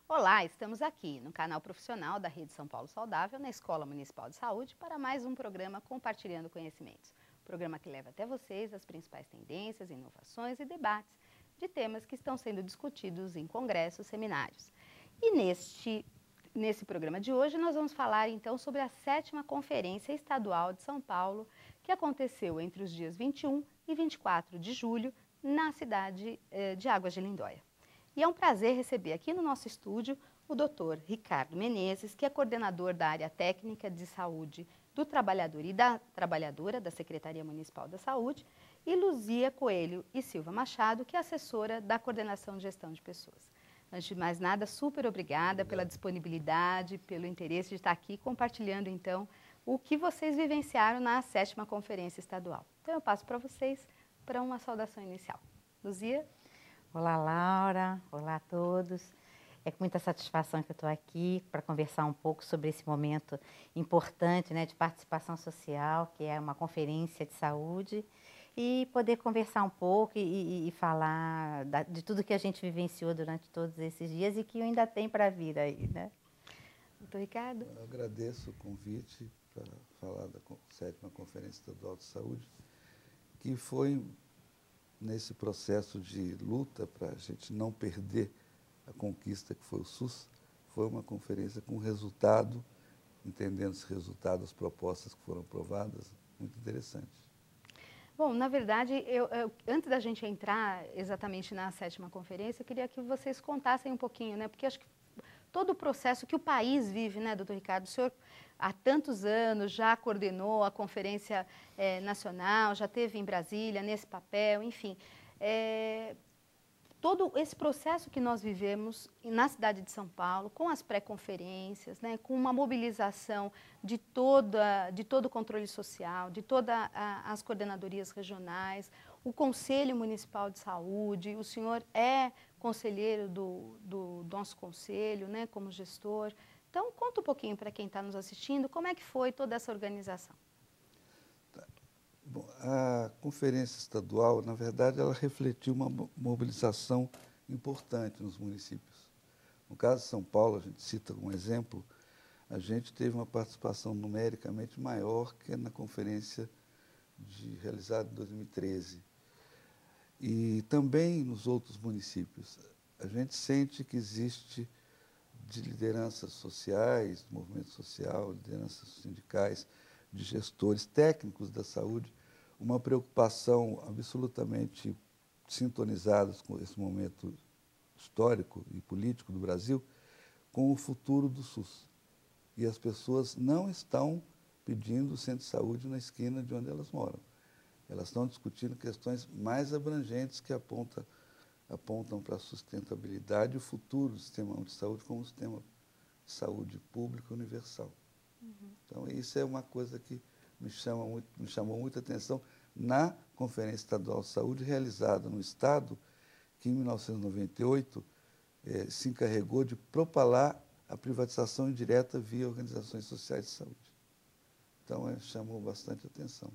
Olá, estamos aqui no canal profissional da Rede São Paulo Saudável, na Escola Municipal de Saúde, para mais um programa Compartilhando Conhecimentos. Programa que leva até vocês as principais tendências, inovações e debates de temas que estão sendo discutidos em congressos, seminários. E nesse programa de hoje nós vamos falar então sobre a 7ª Conferência Estadual de São Paulo, que aconteceu entre os dias 21 e 24 de julho na cidade de Águas de Lindóia. E é um prazer receber aqui no nosso estúdio o Dr. Ricardo Menezes, que é coordenador da área técnica de saúde do trabalhador e da trabalhadora da Secretaria Municipal da Saúde, e Luzia Coelho e Silva Machado, que é assessora da Coordenação de Gestão de Pessoas. Antes de mais nada, super obrigada pela disponibilidade, pelo interesse de estar aqui compartilhando, então, o que vocês vivenciaram na 7ª Conferência Estadual. Então, eu passo para vocês para uma saudação inicial. Luzia? Olá, Laura. Olá a todos. É com muita satisfação que eu estou aqui para conversar um pouco sobre esse momento importante, né, de participação social, que é uma conferência de saúde, e poder conversar um pouco e falar de tudo que a gente vivenciou durante todos esses dias e que ainda tem para vir aí, né? Doutor Ricardo? Eu agradeço o convite para falar da 7ª Conferência Estadual de Saúde, que foi nesse processo de luta para a gente não perder a conquista que foi o SUS. Foi uma conferência com resultado, entendendo esse resultado, as propostas que foram aprovadas, muito interessante. Bom, na verdade, antes da gente entrar exatamente na 7ª Conferência, eu queria que vocês contassem um pouquinho, né? Porque acho que todo o processo que o país vive, né, doutor Ricardo? O senhor há tantos anos já coordenou a Conferência Nacional, já esteve em Brasília nesse papel, enfim. Todo esse processo que nós vivemos na cidade de São Paulo, com as pré-conferências, né, com uma mobilização de todo o controle social, de todas as coordenadorias regionais, o Conselho Municipal de Saúde, o senhor é conselheiro do nosso conselho, né, como gestor. Então, conta um pouquinho para quem está nos assistindo, como é que foi toda essa organização? Bom, a conferência estadual, na verdade, ela refletiu uma mobilização importante nos municípios. No caso de São Paulo, a gente cita um exemplo, a gente teve uma participação numericamente maior que na conferência realizada em 2013. E também nos outros municípios. A gente sente que existe de lideranças sociais, movimento social, lideranças sindicais, de gestores técnicos da saúde, uma preocupação absolutamente sintonizada com esse momento histórico e político do Brasil, com o futuro do SUS. E as pessoas não estão pedindo o centro de saúde na esquina de onde elas moram. Elas estão discutindo questões mais abrangentes que apontam para a sustentabilidade e o futuro do sistema de saúde como um sistema de saúde público universal. Então, isso é uma coisa que me chamou muita atenção na Conferência Estadual de Saúde, realizada no Estado, que em 1998 se encarregou de propalar a privatização indireta via organizações sociais de saúde. Então, chamou bastante atenção.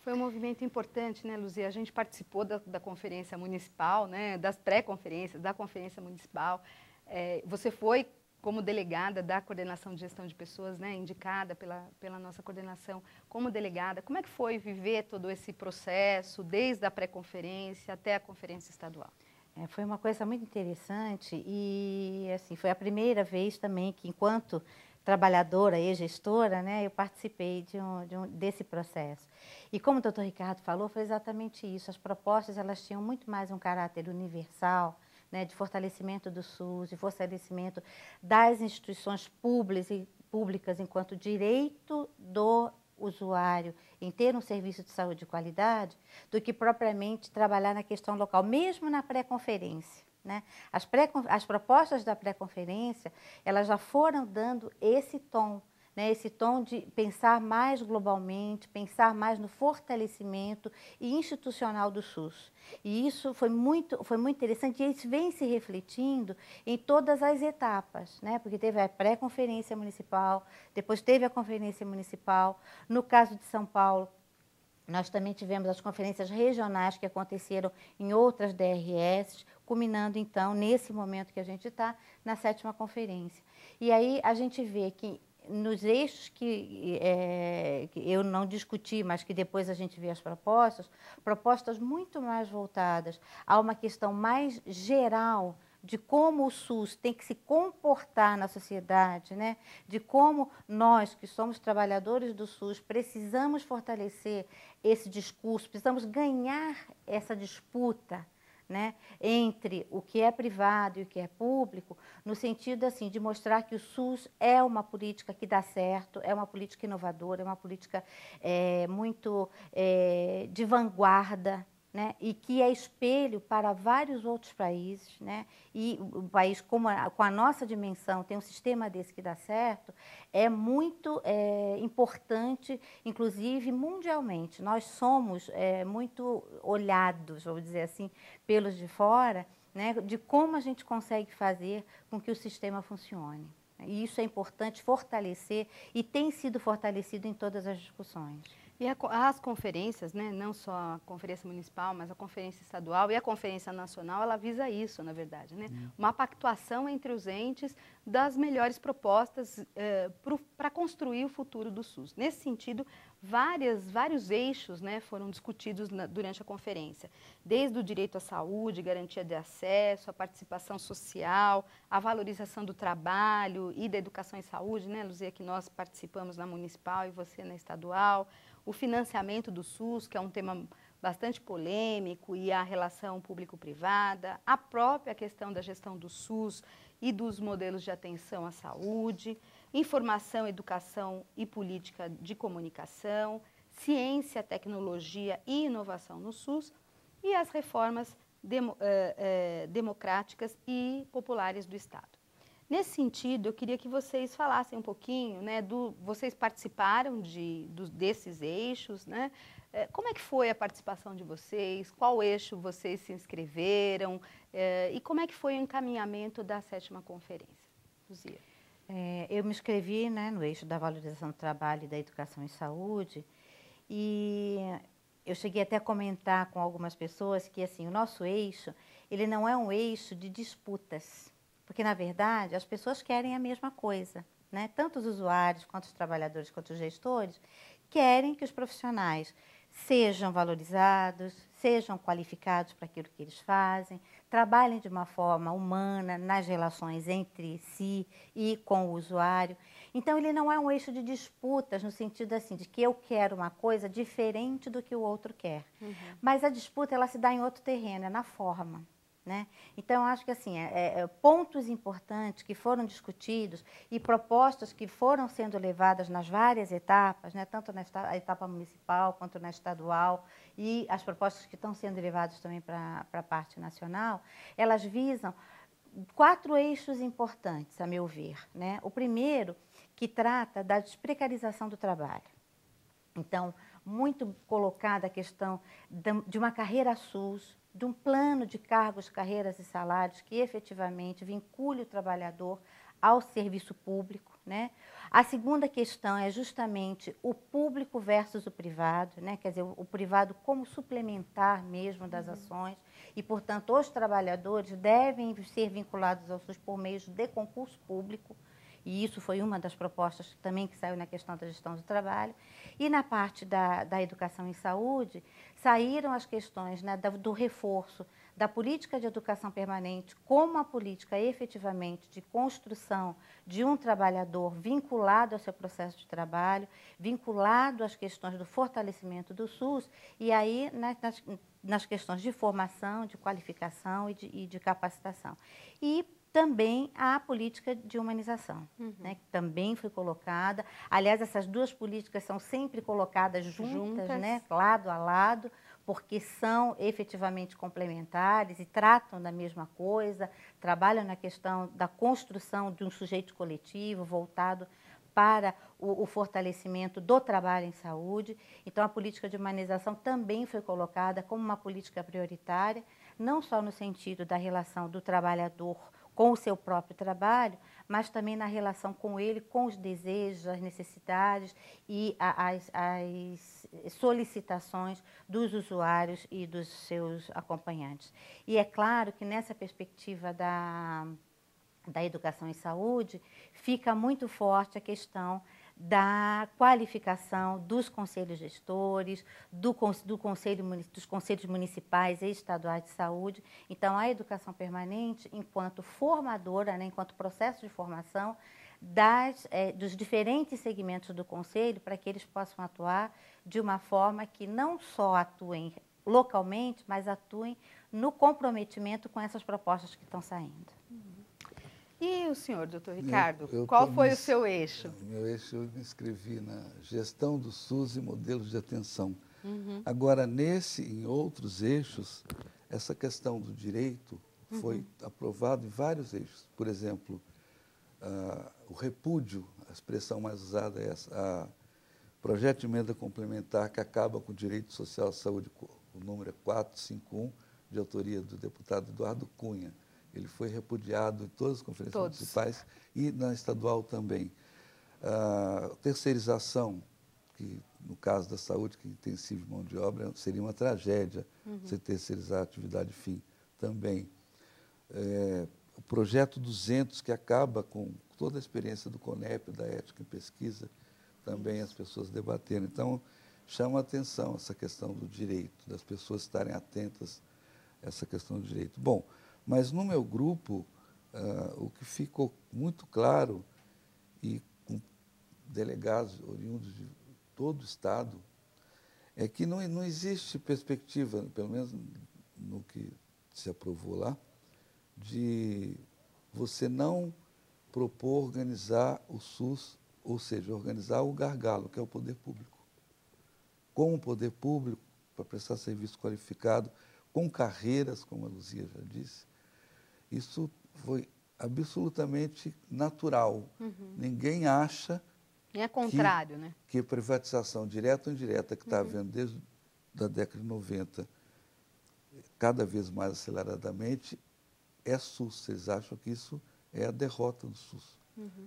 Foi um movimento importante, né, Luzia? A gente participou da conferência municipal, né, das pré-conferências, da conferência municipal. Você foi como delegada da Coordenação de Gestão de Pessoas, né, indicada pela nossa coordenação como delegada. Como é que foi viver todo esse processo, desde a pré-conferência até a conferência estadual? Foi uma coisa muito interessante e assim, foi a primeira vez também que, enquanto trabalhadora e gestora, né, eu participei desse processo. E como o doutor Ricardo falou, foi exatamente isso. As propostas elas tinham muito mais um caráter universal, né, de fortalecimento do SUS, de fortalecimento das instituições públicas enquanto direito do usuário em ter um serviço de saúde de qualidade, do que propriamente trabalhar na questão local, mesmo na pré-conferência, né? As propostas da pré-conferência, elas já foram dando esse tom, né, esse tom de pensar mais globalmente, pensar mais no fortalecimento institucional do SUS. E isso foi muito interessante e isso vem se refletindo em todas as etapas, né, porque teve a pré-conferência municipal, depois teve a conferência municipal. No caso de São Paulo, nós também tivemos as conferências regionais que aconteceram em outras DRS, culminando, então, nesse momento que a gente está, na 7ª conferência. E aí a gente vê que nos eixos que eu não discuti, mas que depois a gente vê as propostas muito mais voltadas a uma questão mais geral de como o SUS tem que se comportar na sociedade, né? De como nós, que somos trabalhadores do SUS, precisamos fortalecer esse discurso, precisamos ganhar essa disputa, né, entre o que é privado e o que é público, no sentido assim, de mostrar que o SUS é uma política que dá certo, é uma política inovadora, é uma política muito de vanguarda, né, e que é espelho para vários outros países, né, e o país com a nossa dimensão tem um sistema desse que dá certo, é muito importante, inclusive mundialmente. Nós somos muito olhados, vamos dizer assim, pelos de fora, né, de como a gente consegue fazer com que o sistema funcione. E isso é importante fortalecer e tem sido fortalecido em todas as discussões. E as conferências, né, não só a conferência municipal, mas a conferência estadual e a conferência nacional, ela visa isso, na verdade, né? Uma pactuação entre os entes das melhores propostas para construir o futuro do SUS. Nesse sentido, vários eixos, né, foram discutidos durante a conferência, desde o direito à saúde, garantia de acesso, a participação social, a valorização do trabalho e da educação em saúde, né, Luzia, que nós participamos na municipal e você na estadual, o financiamento do SUS, que é um tema bastante polêmico, e a relação público-privada, a própria questão da gestão do SUS e dos modelos de atenção à saúde, informação, educação e política de comunicação, ciência, tecnologia e inovação no SUS e as reformas democráticas e populares do Estado. Nesse sentido, eu queria que vocês falassem um pouquinho, né, vocês participaram desses eixos, né? Como é que foi a participação de vocês? Qual eixo vocês se inscreveram? E como é que foi o encaminhamento da 7ª conferência? Luzia. Eu me inscrevi, né, no eixo da valorização do trabalho e da educação em saúde e eu cheguei até a comentar com algumas pessoas que assim, o nosso eixo, ele não é um eixo de disputas. Porque, na verdade, as pessoas querem a mesma coisa, né? Tanto os usuários, quanto os trabalhadores, quanto os gestores, querem que os profissionais sejam valorizados, sejam qualificados para aquilo que eles fazem, trabalhem de uma forma humana nas relações entre si e com o usuário. Então, ele não é um eixo de disputas, no sentido assim, de que eu quero uma coisa diferente do que o outro quer. Uhum. Mas a disputa, ela se dá em outro terreno, é na forma. Né? Então, eu acho que assim, pontos importantes que foram discutidos e propostas que foram sendo levadas nas várias etapas, né? Tanto na etapa municipal quanto na estadual, e as propostas que estão sendo levadas também para a parte nacional, elas visam 4 eixos importantes, a meu ver. Né? O primeiro, que trata da desprecarização do trabalho. Então, muito colocada a questão de uma carreira SUS, de um plano de cargos, carreiras e salários que efetivamente vincule o trabalhador ao serviço público. Né? A segunda questão é justamente o público versus o privado, né? Quer dizer, o privado como suplementar mesmo das ações e, portanto, os trabalhadores devem ser vinculados ao SUS por meio de concurso público. E isso foi uma das propostas também que saiu na questão da gestão do trabalho. E na parte da educação em saúde, saíram as questões, né, do reforço da política de educação permanente como a política efetivamente de construção de um trabalhador vinculado ao seu processo de trabalho, vinculado às questões do fortalecimento do SUS, e aí nas questões de formação, de qualificação e de capacitação. E também a política de humanização, né, que também foi colocada. Aliás, essas 2 políticas são sempre colocadas juntas, né, lado a lado, porque são efetivamente complementares e tratam da mesma coisa, trabalham na questão da construção de um sujeito coletivo voltado para o fortalecimento do trabalho em saúde. Então, a política de humanização também foi colocada como uma política prioritária, não só no sentido da relação do trabalhador com o seu próprio trabalho, mas também na relação com ele, com os desejos, as necessidades e as solicitações dos usuários e dos seus acompanhantes. E é claro que nessa perspectiva da educação em saúde, fica muito forte a questão da qualificação dos conselhos gestores, dos conselhos municipais e estaduais de saúde. Então, a educação permanente, enquanto formadora, né, enquanto processo de formação dos diferentes segmentos do conselho, para que eles possam atuar de uma forma que não só atuem localmente, mas atuem no comprometimento com essas propostas que estão saindo. E o senhor, doutor Ricardo, qual foi o seu eixo? Meu eixo, eu me inscrevi na gestão do SUS e modelos de atenção. Agora, em outros eixos, essa questão do direito foi aprovado em vários eixos. Por exemplo, o repúdio, a expressão mais usada é essa, projeto de emenda complementar que acaba com o direito social à saúde, o número é 451, de autoria do deputado Eduardo Cunha. Ele foi repudiado em todas as conferências municipais e na estadual também. Terceirização, que no caso da saúde, que intensiva mão de obra, seria uma tragédia você terceirizar a atividade fim também. O projeto 200, que acaba com toda a experiência do CONEP, da ética em pesquisa, também as pessoas debateram. Então, chama a atenção essa questão do direito, das pessoas estarem atentas a essa questão do direito. Bom, mas no meu grupo, o que ficou muito claro, e com delegados oriundos de todo o Estado, é que não existe perspectiva, pelo menos no que se aprovou lá, de você não propor organizar o SUS, ou seja, organizar o gargalo, que é o poder público. Com o poder público, para prestar serviço qualificado, com carreiras, como a Luzia já disse, isso foi absolutamente natural. Ninguém acha é contrário, né? Que a privatização direta ou indireta que está havendo desde a década de 90, cada vez mais aceleradamente, é SUS. Vocês acham que isso é a derrota do SUS?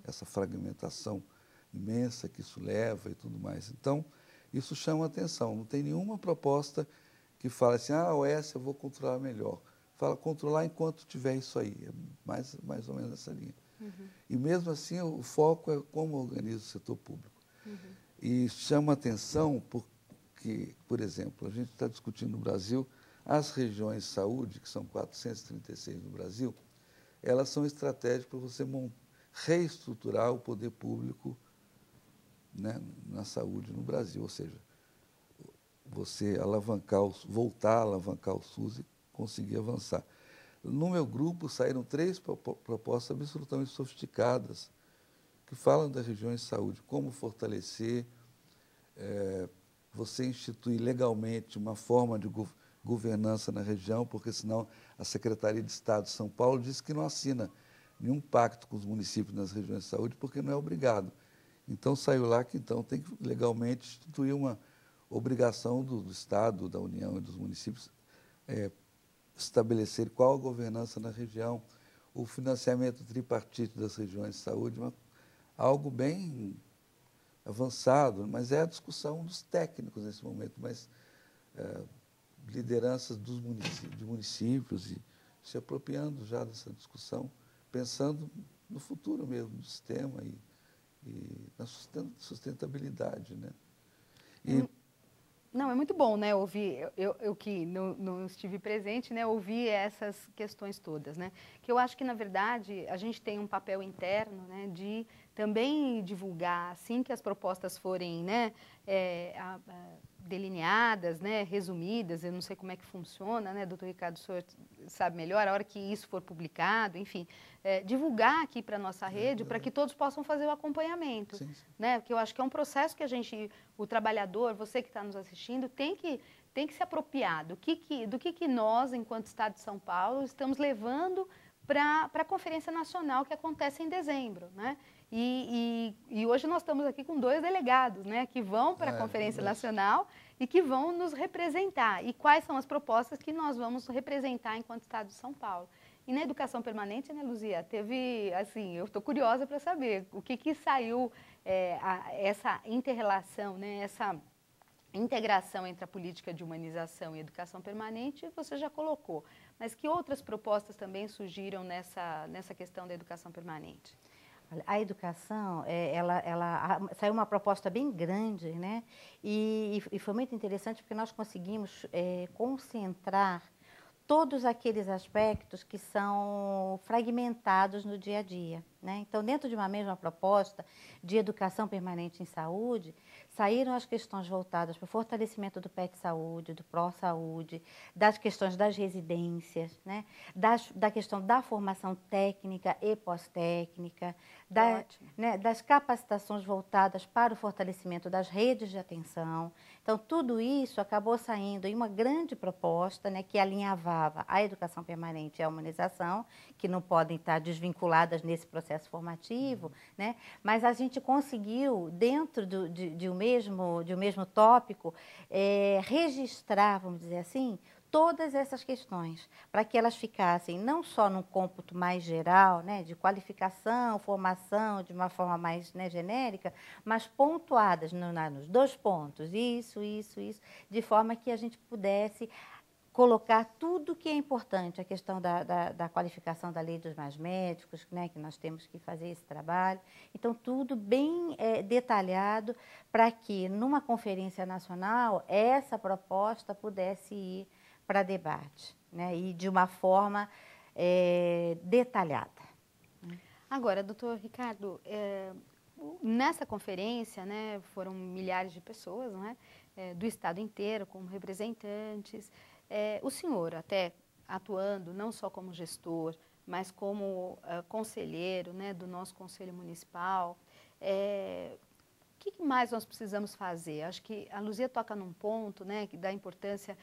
Essa fragmentação imensa que isso leva e tudo mais. Então, isso chama a atenção. Não tem nenhuma proposta que fala assim, a OS eu vou controlar melhor. Fala controlar enquanto tiver isso aí. É mais ou menos essa linha. E mesmo assim, o foco é como organiza o setor público. E chama atenção porque, por exemplo, a gente está discutindo no Brasil, as regiões de saúde, que são 436 no Brasil, elas são estratégicas para você reestruturar o poder público, né, na saúde no Brasil. Ou seja, você voltar a alavancar o SUS e conseguir avançar. No meu grupo saíram 3 propostas absolutamente sofisticadas que falam das regiões de saúde, como fortalecer, você instituir legalmente uma forma de governança na região, porque senão a Secretaria de Estado de São Paulo diz que não assina nenhum pacto com os municípios nas regiões de saúde, porque não é obrigado. Então saiu lá que então tem que legalmente instituir uma obrigação do Estado, da União e dos municípios, estabelecer qual a governança na região, o financiamento tripartite das regiões de saúde, algo bem avançado, mas é a discussão dos técnicos nesse momento, mas lideranças de municípios e se apropriando já dessa discussão, pensando no futuro mesmo do sistema e na sustentabilidade, né? Não, é muito bom, né, ouvir, eu que não estive presente, né, ouvir essas questões todas, né, que eu acho que, na verdade, a gente tem um papel interno, né, de também divulgar, assim que as propostas forem, né, delineadas, né, resumidas, eu não sei como é que funciona, né, doutor Ricardo, o senhor sabe melhor, a hora que isso for publicado, enfim, divulgar aqui para a nossa rede, para que todos possam fazer o acompanhamento, sim. né, porque eu acho que é um processo que a gente, o trabalhador, você que está nos assistindo, tem que se apropriar do que nós, enquanto Estado de São Paulo, estamos levando para a Conferência Nacional que acontece em dezembro, né? E hoje nós estamos aqui com 2 delegados, né, que vão para a Conferência Nacional e que vão nos representar. E quais são as propostas que nós vamos representar enquanto Estado de São Paulo? E na educação permanente, né, Luzia, teve, assim, eu estou curiosa para saber o que saiu, essa inter-relação, né, essa integração entre a política de humanização e educação permanente, você já colocou. Mas que outras propostas também surgiram nessa questão da educação permanente? A educação, saiu uma proposta bem grande, né? E foi muito interessante porque nós conseguimos concentrar todos aqueles aspectos que são fragmentados no dia a dia, né? Então, dentro de uma mesma proposta de educação permanente em saúde, saíram as questões voltadas para o fortalecimento do PET Saúde, do Pró-Saúde, das questões das residências, né? Da questão da formação técnica e pós-técnica, das capacitações voltadas para o fortalecimento das redes de atenção. Então, tudo isso acabou saindo em uma grande proposta, né, que alinhavava a educação permanente e a humanização, que não podem estar desvinculadas nesse processo formativo, né, mas a gente conseguiu, dentro de um mesmo tópico, registrar, vamos dizer assim, todas essas questões, para que elas ficassem não só num cômputo mais geral, né, de qualificação, formação, de uma forma mais, né, genérica, mas pontuadas nos 2 pontos, isso, de forma que a gente pudesse colocar tudo que é importante, a questão da qualificação da lei dos mais médicos, né, que nós temos que fazer esse trabalho. Então, tudo bem detalhado para que, numa conferência nacional, essa proposta pudesse ir para debate, né, e de uma forma detalhada. Agora, doutor Ricardo, nessa conferência, né, foram milhares de pessoas, não é, do estado inteiro, como representantes. O senhor, até atuando não só como gestor, mas como conselheiro, né, do nosso Conselho Municipal, o que mais nós precisamos fazer? Acho que a Luzia toca num ponto, né, da importância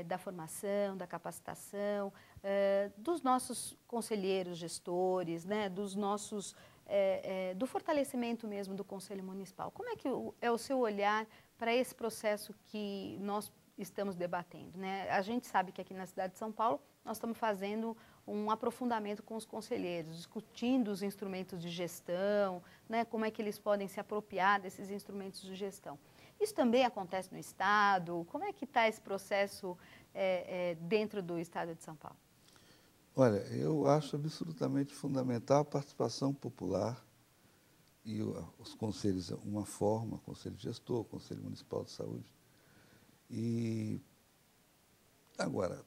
da formação, da capacitação, dos nossos conselheiros, gestores, né, dos nossos, do fortalecimento mesmo do Conselho Municipal. Como é que é o seu olhar para esse processo que nós estamos debatendo, né? A gente sabe que aqui na cidade de São Paulo nós estamos fazendo um aprofundamento com os conselheiros, discutindo os instrumentos de gestão, né, como é que eles podem se apropriar desses instrumentos de gestão. Isso também acontece no Estado? Como é que está esse processo dentro do Estado de São Paulo? Olha, eu acho absolutamente fundamental a participação popular e os conselhos, uma forma, Conselho Gestor, Conselho Municipal de Saúde. E agora,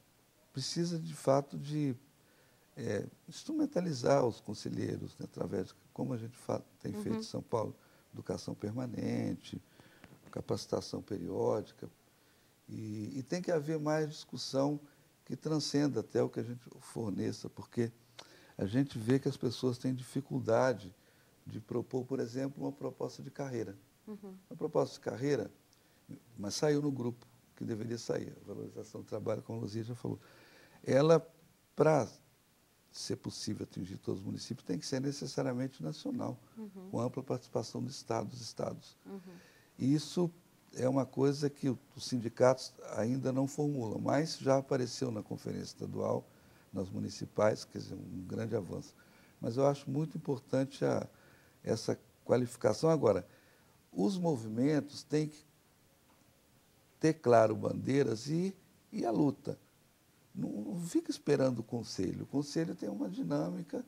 precisa de fato de instrumentalizar os conselheiros, né, através de, como a gente tem feito em São Paulo, educação permanente, capacitação periódica, e tem que haver mais discussão que transcenda até o que a gente forneça, porque a gente vê que as pessoas têm dificuldade de propor, por exemplo, uma proposta de carreira. Uma proposta de carreira, mas saiu no grupo, que deveria sair, a valorização do trabalho, como a Luzia já falou. Ela, para ser possível atingir todos os municípios, tem que ser necessariamente nacional, com ampla participação dos estados. E isso é uma coisa que os sindicatos ainda não formulam, mas já apareceu na conferência estadual, nas municipais, quer dizer, um grande avanço. Mas eu acho muito importante essa qualificação. Agora, os movimentos têm que ter claro bandeiras e a luta. Não fica esperando o conselho. O conselho tem uma dinâmica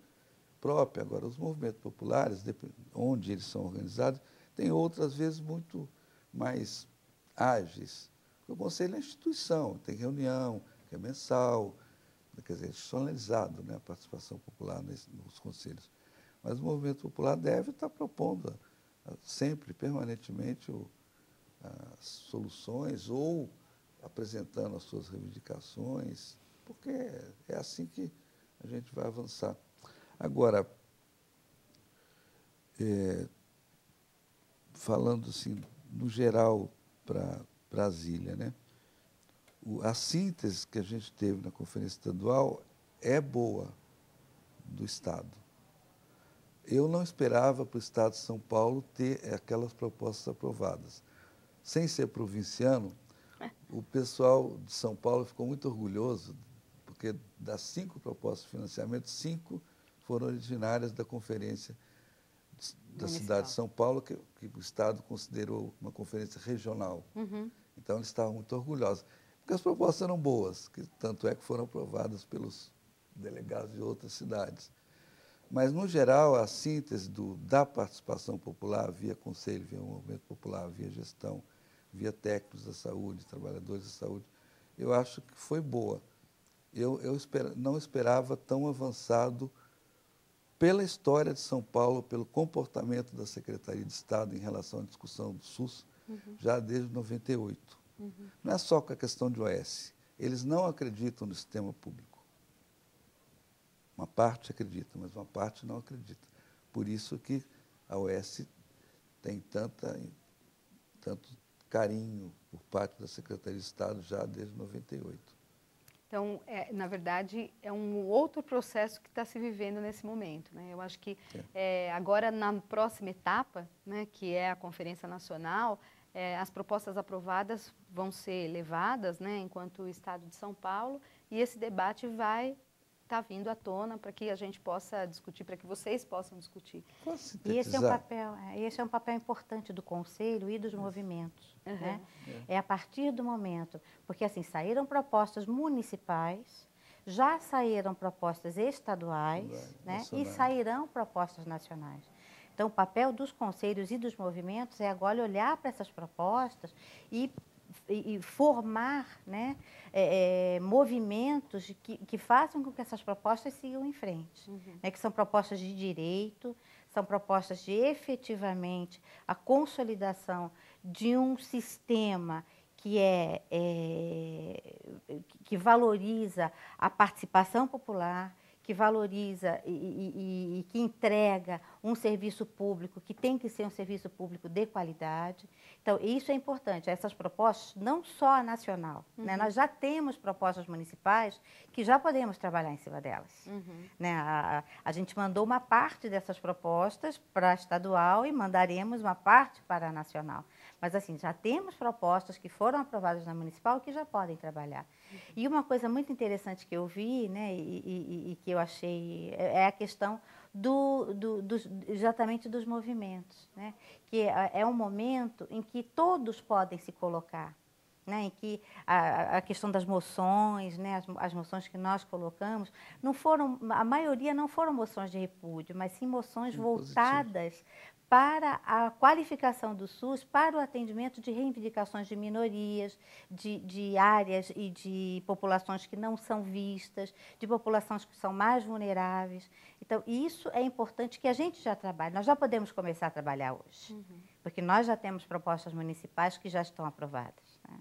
própria. Agora, os movimentos populares, onde eles são organizados, têm outras vezes muito mais ágeis. O conselho é a instituição, tem reunião, que é mensal, quer dizer, institucionalizado, né, a participação popular nos conselhos. Mas o movimento popular deve estar propondo sempre, permanentemente, as soluções ou apresentando as suas reivindicações, porque é assim que a gente vai avançar. Agora, falando assim, no geral, para Brasília, né? A síntese que a gente teve na conferência estadual é boa do Estado. eu não esperava para o Estado de São Paulo ter aquelas propostas aprovadas. Sem ser provinciano, o pessoal de São Paulo ficou muito orgulhoso, porque das 5 propostas de financiamento, 5 foram originárias da conferência da cidade de São Paulo, que o Estado considerou uma conferência regional. Então, eles estavam muito orgulhosos, porque as propostas eram boas, tanto é que foram aprovadas pelos delegados de outras cidades. Mas, no geral, a síntese da participação popular, via conselho, via movimento popular, via gestão, via técnicos da saúde, trabalhadores da saúde, eu acho que foi boa. Eu não esperava tão avançado pela história de São Paulo, pelo comportamento da Secretaria de Estado em relação à discussão do SUS, já desde 98. Não é só com a questão de OS. Eles não acreditam no sistema público. Uma parte acredita, mas uma parte não acredita. Por isso que a OS tem tanto carinho por parte da Secretaria de Estado já desde 98. Então, na verdade, é um outro processo que está se vivendo nesse momento, né? Eu acho que agora, na próxima etapa, né, que é a Conferência Nacional, as propostas aprovadas vão ser levadas, né, enquanto o Estado de São Paulo, e esse debate vai estar vindo à tona para que a gente possa discutir, para que vocês possam discutir. E esse é um papel importante do Conselho e dos movimentos. Né? É a partir do momento, porque assim, saíram propostas municipais, já saíram propostas estaduais, né? E sairão propostas nacionais. Então, o papel dos conselhos e dos movimentos é agora olhar para essas propostas e formar, né, movimentos que façam com que essas propostas sigam em frente. Né, que são propostas de direito, são propostas de efetivamente a consolidação de um sistema que valoriza a participação popular, que valoriza e que entrega um serviço público que tem que ser um serviço público de qualidade. Então, isso é importante, essas propostas, não só a nacional. Né? Nós já temos propostas municipais que já podemos trabalhar em cima delas. Né? A gente mandou uma parte dessas propostas para a estadual e mandaremos uma parte para a nacional. Mas, assim, já temos propostas que foram aprovadas na municipal que já podem trabalhar. E uma coisa muito interessante que eu vi, né, e que eu achei, é a questão exatamente dos movimentos, né, que é um momento em que todos podem se colocar, né, em que a questão das moções, né, as moções que nós colocamos, a maioria não foram moções de repúdio, mas sim moções voltadas para a qualificação do SUS, para o atendimento de reivindicações de minorias, de áreas e de populações que não são vistas, de populações que são mais vulneráveis. Então, isso é importante que a gente já trabalhe. Nós já podemos começar a trabalhar hoje, porque nós já temos propostas municipais que já estão aprovadas. Né?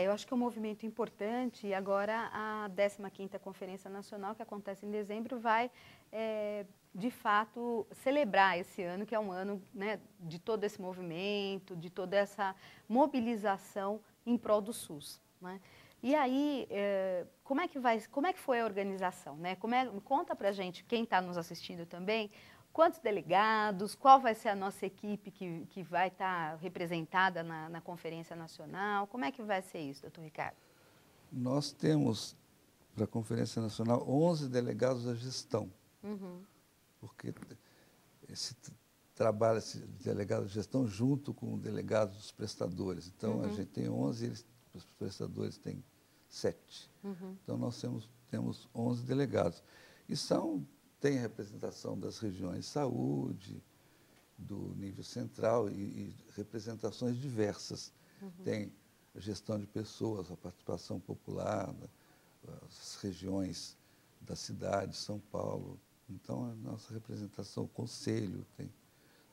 Eu acho que é um movimento importante e agora a 15ª Conferência Nacional, que acontece em dezembro, vai, de fato, celebrar esse ano, que é um ano, né, de todo esse movimento, de toda essa mobilização em prol do SUS. Né? E aí, como é que foi a organização? Né? Conta pra gente, quem está nos assistindo também, quantos delegados, qual vai ser a nossa equipe que vai estar representada na Conferência Nacional? Como é que vai ser isso, doutor Ricardo? Nós temos, para a Conferência Nacional, 11 delegados da gestão. Porque esse delegado de gestão junto com o delegado dos prestadores. Então, a gente tem 11, os prestadores têm 7. Então, nós temos 11 delegados. E tem representação das regiões de saúde, do nível central e representações diversas. Tem a gestão de pessoas, a participação popular, as regiões da cidade, São Paulo. Então, a nossa representação, o conselho, tem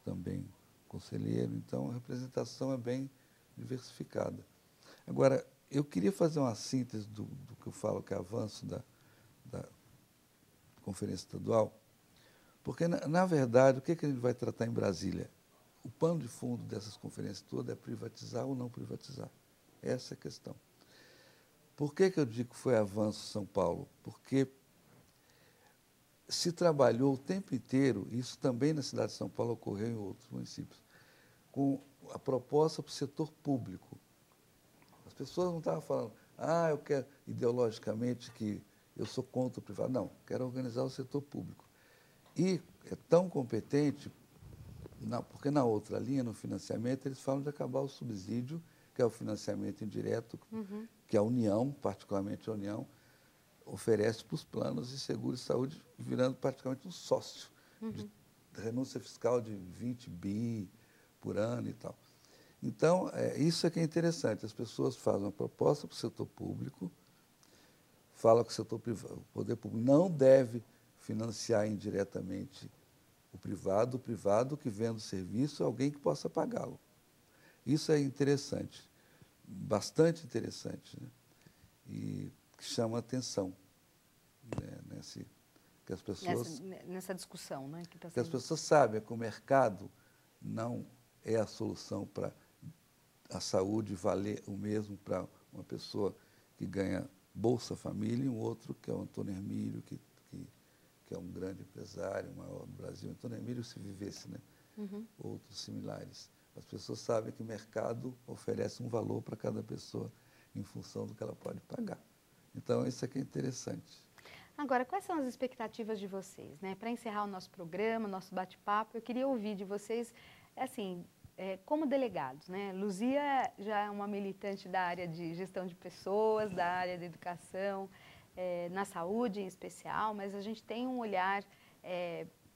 também conselheiro. Então, a representação é bem diversificada. Agora, eu queria fazer uma síntese do que eu falo que é avanço da Conferência Estadual, porque, na verdade, o que a gente vai tratar em Brasília? O pano de fundo dessas conferências todas é privatizar ou não privatizar. Essa é a questão. Por que eu digo que foi avanço São Paulo? Porque se trabalhou o tempo inteiro, isso também na cidade de São Paulo ocorreu em outros municípios, com a proposta para o setor público. As pessoas não estavam falando, eu quero ideologicamente que eu sou contra o privado. Não, quero organizar o setor público. E é tão competente, porque na outra linha, no financiamento, eles falam de acabar o subsídio, que é o financiamento indireto, que a União, particularmente a União, oferece para os planos de seguro e saúde, virando praticamente um sócio de renúncia fiscal de 20 bi por ano e tal. Então, isso é que é interessante. As pessoas fazem uma proposta para o setor público, falam que o setor privado, o poder público não deve financiar indiretamente o privado que venda o serviço, alguém que possa pagá-lo. Isso é interessante, bastante interessante, né? E que chama a atenção, né? Que as pessoas, nessa discussão, né? Que as pessoas sabem que o mercado não é a solução para a saúde valer o mesmo para uma pessoa que ganha Bolsa Família e um outro que é o Antônio Hermílio, que é um grande empresário, maior do Brasil. Antônio Hermílio, se vivesse, né? Outros similares. As pessoas sabem que o mercado oferece um valor para cada pessoa em função do que ela pode pagar. Então, isso aqui é interessante. Agora, quais são as expectativas de vocês, né? Para encerrar o nosso programa, o nosso bate-papo, eu queria ouvir de vocês, assim, como delegados, né? Luzia já é uma militante da área de gestão de pessoas, da área da educação, na saúde em especial, mas a gente tem um olhar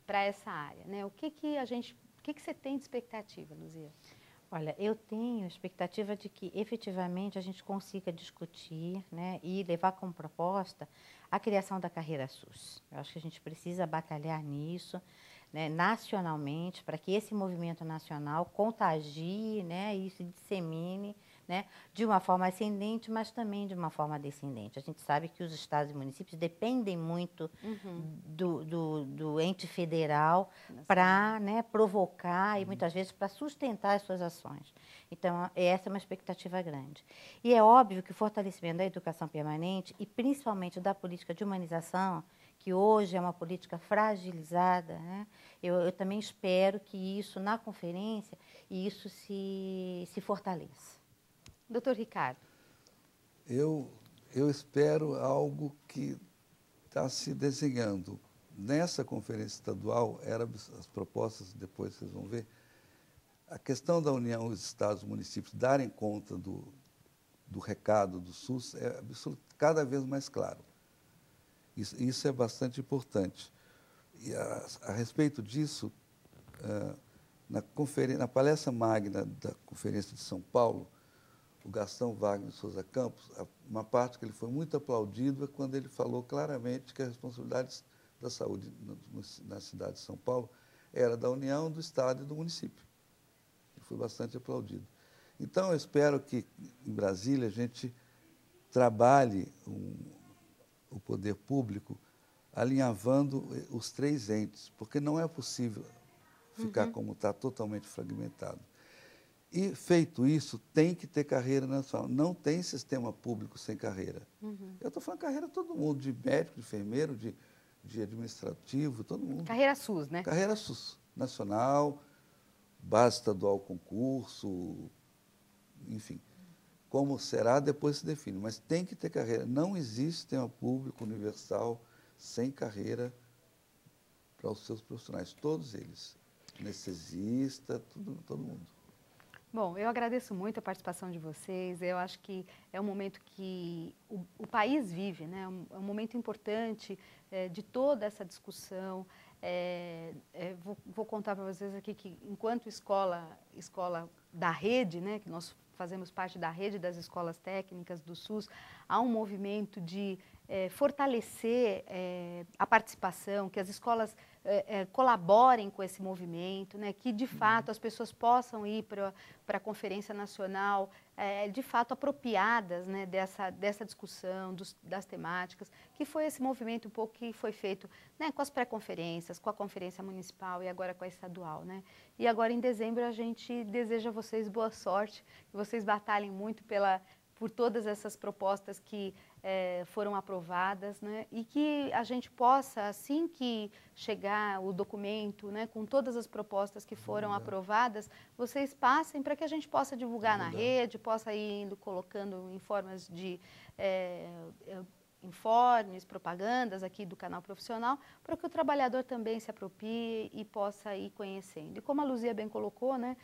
para essa área, né? O que você tem de expectativa, Luzia? Olha, eu tenho expectativa de que efetivamente a gente consiga discutir, né, e levar como proposta a criação da carreira SUS. Eu acho que a gente precisa batalhar nisso, né, nacionalmente, para que esse movimento nacional contagie, né, e se dissemine, né, de uma forma ascendente, mas também de uma forma descendente. A gente sabe que os estados e municípios dependem muito do ente federal para, né, provocar e muitas vezes para sustentar as suas ações. Então, essa é uma expectativa grande. E é óbvio que o fortalecimento da educação permanente e principalmente da política de humanização, que hoje é uma política fragilizada, né? Eu também espero que isso, na conferência, isso se fortaleça. Doutor Ricardo. Eu espero algo que está se desenhando. Nessa conferência estadual, as propostas, depois vocês vão ver, a questão da União, os estados e municípios darem conta do recado do SUS é cada vez mais claro. Isso é bastante importante. E a respeito disso, na palestra magna da Conferência de São Paulo, o Gastão Wagner de Souza Campos, uma parte que ele foi muito aplaudido é quando ele falou claramente que a responsabilidade da saúde na cidade de São Paulo era da União, do Estado e do município. Ele foi bastante aplaudido. Então, eu espero que em Brasília a gente trabalhe o poder público alinhavando os três entes, porque não é possível ficar como está, totalmente fragmentado. E, feito isso, tem que ter carreira nacional. Não tem sistema público sem carreira. Eu estou falando carreira todo mundo, de médico, de enfermeiro, de administrativo, todo mundo. Carreira SUS, né? Carreira SUS, nacional, base estadual concurso, enfim. Como será, depois se define. Mas tem que ter carreira. Não existe sistema público universal sem carreira para os seus profissionais, todos eles. Anestesista, todo mundo. Bom, eu agradeço muito a participação de vocês. Eu acho que é um momento que o país vive, né? É um momento importante de toda essa discussão. Vou contar para vocês aqui que, enquanto escola da rede, né, que nós fazemos parte da rede das escolas técnicas do SUS, há um movimento de fortalecer a participação, que as escolas colaborem com esse movimento, né, que de fato as pessoas possam ir para a Conferência Nacional de fato apropriadas, né, dessa discussão, das temáticas, que foi esse movimento um pouco que foi feito, né, com as pré-conferências, com a Conferência Municipal e agora com a Estadual, né? E agora em dezembro a gente deseja a vocês boa sorte, que vocês batalhem muito por todas essas propostas que foram aprovadas, né? E que a gente possa, assim que chegar o documento, né, com todas as propostas que foram aprovadas, vocês passem para que a gente possa divulgar na rede, possa ir indo colocando em formas de informes, propagandas aqui do canal profissional, para que o trabalhador também se aproprie e possa ir conhecendo. E como a Luzia bem colocou, né,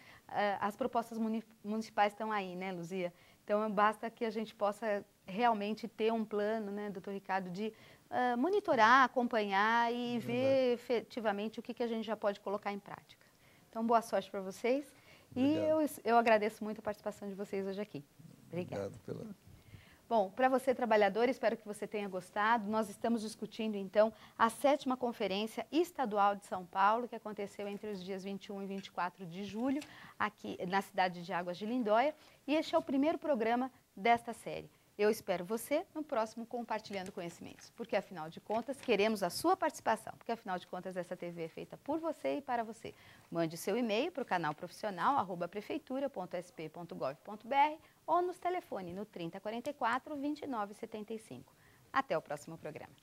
as propostas municipais estão aí, né, Luzia? Então, basta que a gente possa realmente ter um plano, né, doutor Ricardo, de monitorar, acompanhar e ver efetivamente o que a gente já pode colocar em prática. Então, boa sorte para vocês. Obrigado. E eu agradeço muito a participação de vocês hoje aqui. Obrigada. Obrigado pela... Bom, para você, trabalhador, espero que você tenha gostado. Nós estamos discutindo, então, a 7ª Conferência Estadual de São Paulo, que aconteceu entre os dias 21 e 24 de julho, aqui na cidade de Águas de Lindóia. E este é o primeiro programa desta série. Eu espero você no próximo Compartilhando Conhecimentos, porque, afinal de contas, queremos a sua participação, porque, afinal de contas, essa TV é feita por você e para você. Mande seu e-mail para o canal profissional, @prefeitura.sp.gov.br ou nos telefone no 3044 2975. Até o próximo programa.